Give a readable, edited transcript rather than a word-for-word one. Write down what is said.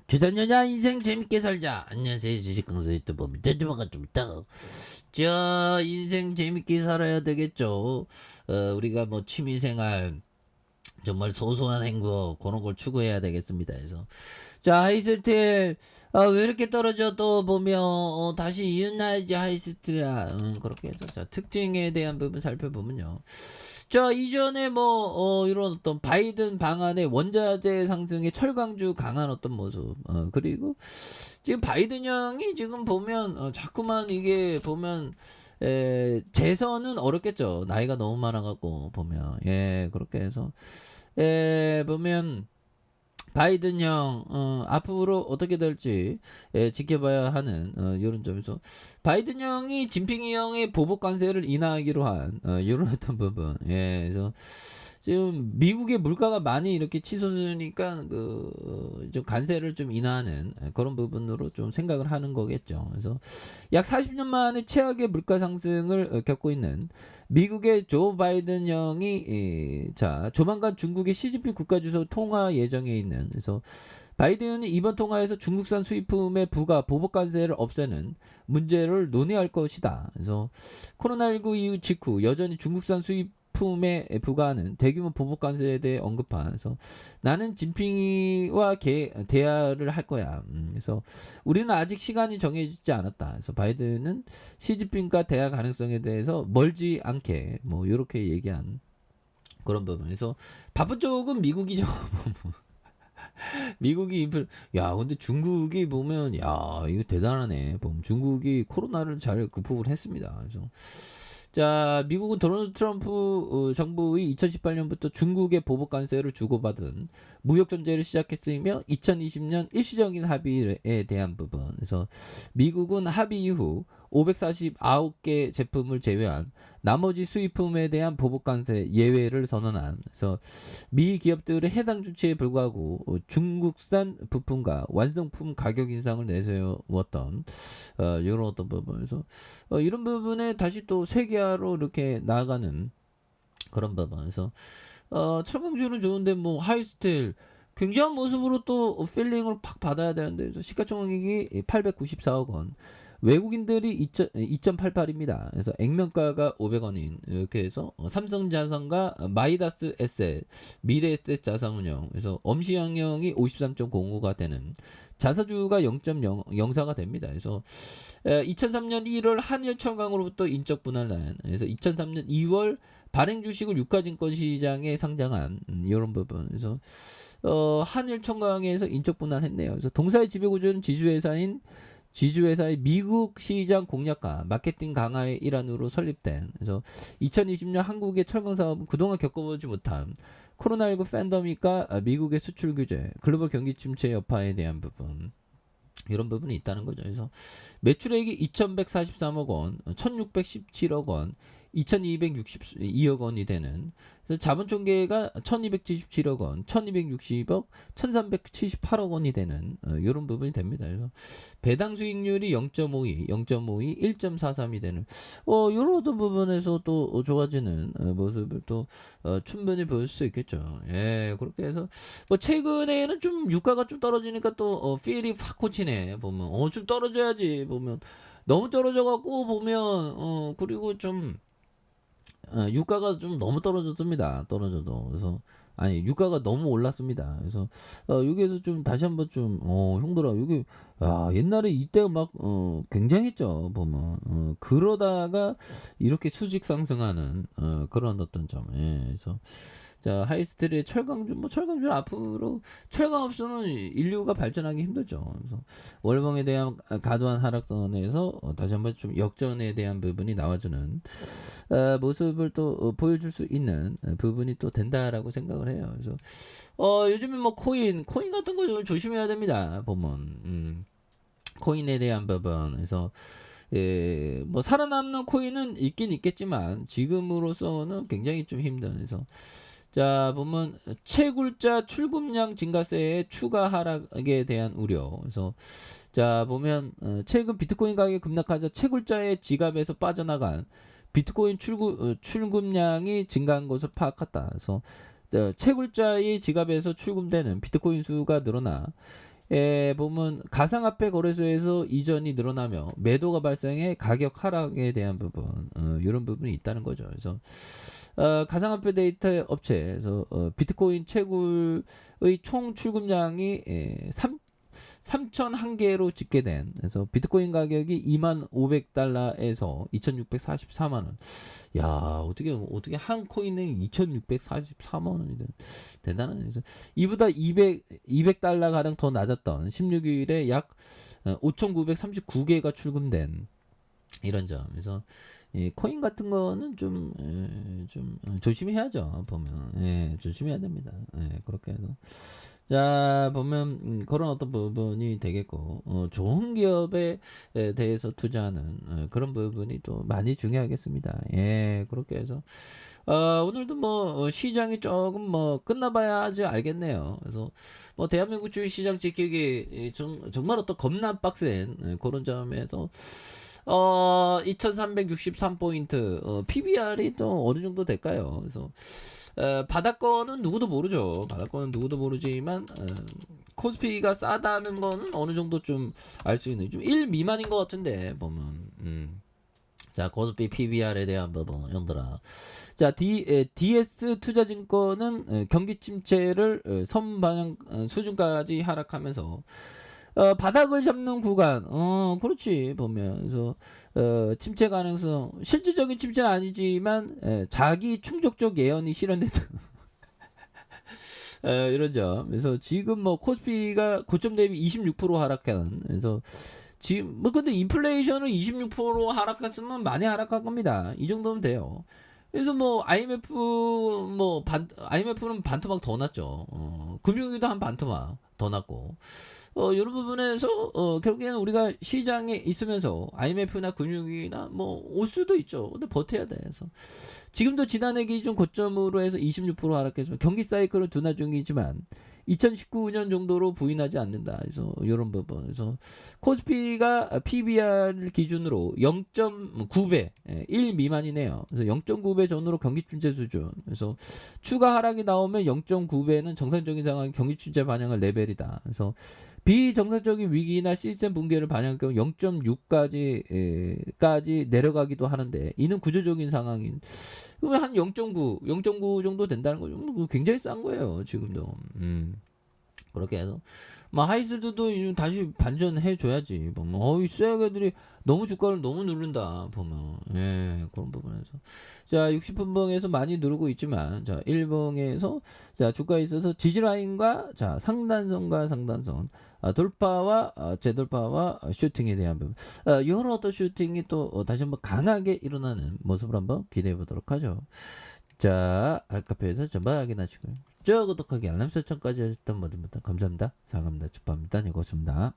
주전여자 인생 재밌게 살자. 안녕하세요. 주식강사 유튜버 밑에주마가 좀 있다가. 자, 인생 재밌게 살아야 되겠죠. 우리가 뭐 취미생활, 정말 소소한 행복, 그런 걸 추구해야 되겠습니다. 그래서. 자, 하이스텔, 왜 이렇게 떨어져? 또 보면, 다시 이은나이지 하이스텔이야. 그렇게 해서. 자, 특징에 대한 부분 살펴보면요. 자, 이전에 뭐, 이런 어떤 바이든 방안의 원자재 상승의 철강주 강한 어떤 모습, 그리고 지금 바이든 형이 지금 보면, 자꾸만 이게 보면, 재선은 어렵겠죠. 나이가 너무 많아갖고, 보면. 예, 그렇게 해서. 보면, 바이든 형, 앞으로 어떻게 될지, 지켜봐야 하는, 이런 점에서. 바이든 형이 진핑이 형의 보복 관세를 인하하기로 한, 이런 어떤 부분. 예, 그래서, 지금 미국의 물가가 많이 이렇게 치솟으니까, 좀 관세를 좀 인하하는 그런 부분으로 좀 생각을 하는 거겠죠. 그래서 약 40년 만에 최악의 물가 상승을 겪고 있는 미국의 조 바이든 형이 자 조만간 중국의 시진핑 국가주석 통화 예정에 있는 그래서 바이든이 이번 통화에서 중국산 수입품의 부가 보복 관세를 없애는 문제를 논의할 것이다. 그래서 코로나19 이후 직후 여전히 중국산 수입품에 부과하는 대규모 보복 관세에 대해 언급하면서 나는 진핑이와 대화를 할 거야. 그래서 우리는 아직 시간이 정해지지 않았다. 그래서 바이든은 시진핑과 대화 가능성에 대해서 멀지 않게 뭐 이렇게 얘기한 그런 부분에서 바쁜 쪽은 미국이죠. 미국이 야 근데 중국이 보면 야 이거 대단하네. 보면 중국이 코로나를 잘 극복을 했습니다. 그래서 자 미국은 도널드 트럼프 정부의 2018년부터 중국의 보복 관세를 주고받은 무역 전쟁을 시작했으며 2020년 일시적인 합의에 대한 부분. 그래서 미국은 합의 이후 549개 제품을 제외한 나머지 수입품에 대한 보복 관세 예외를 선언한. 그래서 미 기업들의 해당 조치에 불구하고 중국산 부품과 완성품 가격 인상을 내세웠던 이런 어떤 부분에서 이런 부분에 다시 또 세계화로 이렇게 나아가는 그런 부분에서 철강주는 좋은데 뭐 하이스텔 굉장한 모습으로 또 필링을 팍 받아야 되는데 그래서 시가총액이 894억 원. 외국인들이 2.88입니다. 그래서 액면가가 500원인 이렇게 해서 삼성자산과 마이다스 에셋, 미래에셋 자산운용 그래서 엄시양령이 53.05가 되는 자사주가 0.04가 됩니다. 그래서 2003년 1월 한일철강으로부터 인적 분할난 그래서 2003년 2월 발행 주식을 유가증권 시장에 상장한 이런 부분. 그래서 한일청강에서 인적 분할했네요. 그래서 동사의 지배구조는 지주회사의 미국 시장 공략과 마케팅 강화의 일환으로 설립된 그래서 2020년 한국의 철강 사업은 그동안 겪어보지 못한 코로나19 팬데믹과 미국의 수출 규제, 글로벌 경기 침체 여파에 대한 부분 이런 부분이 있다는 거죠. 그래서 매출액이 2,143억 원, 1,617억 원, 2,262억 원이 되는 그래서 자본총계가 1,277억 원, 1,260억, 1,378억 원이 되는 이런 부분이 됩니다. 그래서 배당 수익률이 0.52, 0.52, 1.43이 되는 이런 어떤 부분에서 또 좋아지는 모습을 또 충분히 보일 수 있겠죠. 예, 그렇게 해서 뭐 최근에는 좀 유가가 좀 떨어지니까 또 필이 확 꽂히네. 보면 좀 떨어져야지 보면 너무 떨어져 갖고 보면 그리고 좀 유가가 좀 너무 떨어졌습니다. 떨어져도. 그래서, 아니, 유가가 너무 올랐습니다. 그래서, 여기에서 좀 다시 한번 좀, 형들아, 여기, 야, 옛날에 이때가 막, 굉장했죠. 보면. 그러다가 이렇게 수직 상승하는, 그런 어떤 점. 예, 그래서, 자, 하이스트리의 철강주, 뭐 철강주는 앞으로 철강 없으면 인류가 발전하기 힘들죠. 그래서 월봉에 대한 과도한 하락선에서 다시 한번 좀 역전에 대한 부분이 나와주는 모습을 또 보여줄 수 있는 부분이 또 된다라고 생각을 해요. 그래서 요즘에 뭐 코인 같은 거 좀 조심해야 됩니다. 보면 코인에 대한 부분. 그래서 뭐 살아남는 코인은 있긴 있겠지만 지금으로서는 굉장히 좀 힘든. 그래서 자 보면 채굴자 출금량 증가세의 추가 하락에 대한 우려. 그래서 자 보면 최근 비트코인 가격이 급락하자 채굴자의 지갑에서 빠져나간 비트코인 출금량이 증가한 것을 파악했다. 그래서 채굴자의 지갑에서 출금되는 비트코인 수가 늘어나 보면 가상화폐 거래소에서 이전이 늘어나며 매도가 발생해 가격 하락에 대한 부분, 이런 부분이 있다는 거죠. 그래서 가상화폐 데이터 업체에서 비트코인 채굴의 총 출금량이 3,001개로 집계된, 그래서 비트코인 가격이 2,500달러에서 2,644만 원. 야, 어떻게 한 코인에 2,644만 원이 대단한. 그래서 이보다 200달러 가량 더 낮았던 16일에 약 5,939개가 출금된 이런 점. 그래서 이 코인 같은 거는 좀 조심해야죠. 보면 조심해야 됩니다. 그렇게 해서 자 보면 그런 어떤 부분이 되겠고, 좋은 기업에 대해서 투자하는 그런 부분이 또 많이 중요하겠습니다. 그렇게 해서 오늘도 뭐 시장이 조금 뭐 끝나봐야지 알겠네요. 그래서 뭐 대한민국 주식시장 지키기 정말 어떤 겁나 빡센 그런 점에서 2363포인트, PBR이 또 어느 정도 될까요? 그래서 바닥권은 누구도 모르죠. 바닥권은 누구도 모르지만 코스피가 싸다는 거는 어느 정도 좀 알 수 있는, 좀 1 미만인 것 같은데 보면. 자, 코스피 PBR에 대한 부분 형들아. 자, DS 투자증권은 경기 침체를 선반영 수준까지 하락하면서 바닥을 잡는 구간, 그렇지 보면. 그래서 침체 가능성, 실질적인 침체는 아니지만 자기 충족적 예언이 실현됐다. 이런 점. 그래서 지금 뭐 코스피가 고점 대비 26% 하락한. 그래서 지금 뭐 근데 인플레이션을 26% 하락했으면 많이 하락한 겁니다. 이 정도면 돼요. 그래서 뭐 IMF는 반토막 더 났죠. 금융위도 한 반토막 더 났고, 이런 부분에서 결국에는 우리가 시장에 있으면서 IMF나 금융위나 뭐 올 수도 있죠. 근데 버텨야 돼. 그래서 지금도 지난해 기준 고점으로 해서 26% 하락해서 경기 사이클은 둔화 중이지만 2019년 정도로 부인하지 않는다. 그래서 이런 부분. 그래서 코스피가 PBR 기준으로 0.9배, 1 미만이네요. 그래서 0.9배 전후로 경기 침체 수준. 그래서 추가 하락이 나오면 0.9배는 정상적인 상황, 경기 침체 반영할 레벨이다. 그래서 비정상적인 위기나 시스템 붕괴를 반영할 경우 0.6까지 내려가기도 하는데, 이는 구조적인 상황인. 그러면 한 0.9 정도 된다는 거죠. 뭐 굉장히 싼 거예요, 지금도. 그렇게 해서 뭐 하이스드도 다시 반전해 줘야지. 보면 이 쇠약애들이 너무 주가를 너무 누른다 보면. 그런 부분에서 자 60분봉에서 많이 누르고 있지만, 자 1봉에서 자 주가에 있어서 지지라인과 자 상단선과 상단선 돌파와 재돌파와 슈팅에 대한 부분, 이런 어떤 슈팅이 또 다시 한번 강하게 일어나는 모습을 한번 기대해 보도록 하죠. 자, 알카페에서 전반 확인하시고요. 구독하기 알람 설정까지 하셨던 모든 분들 감사합니다. 사랑합니다. 축하합니다. 네, 고맙습니다.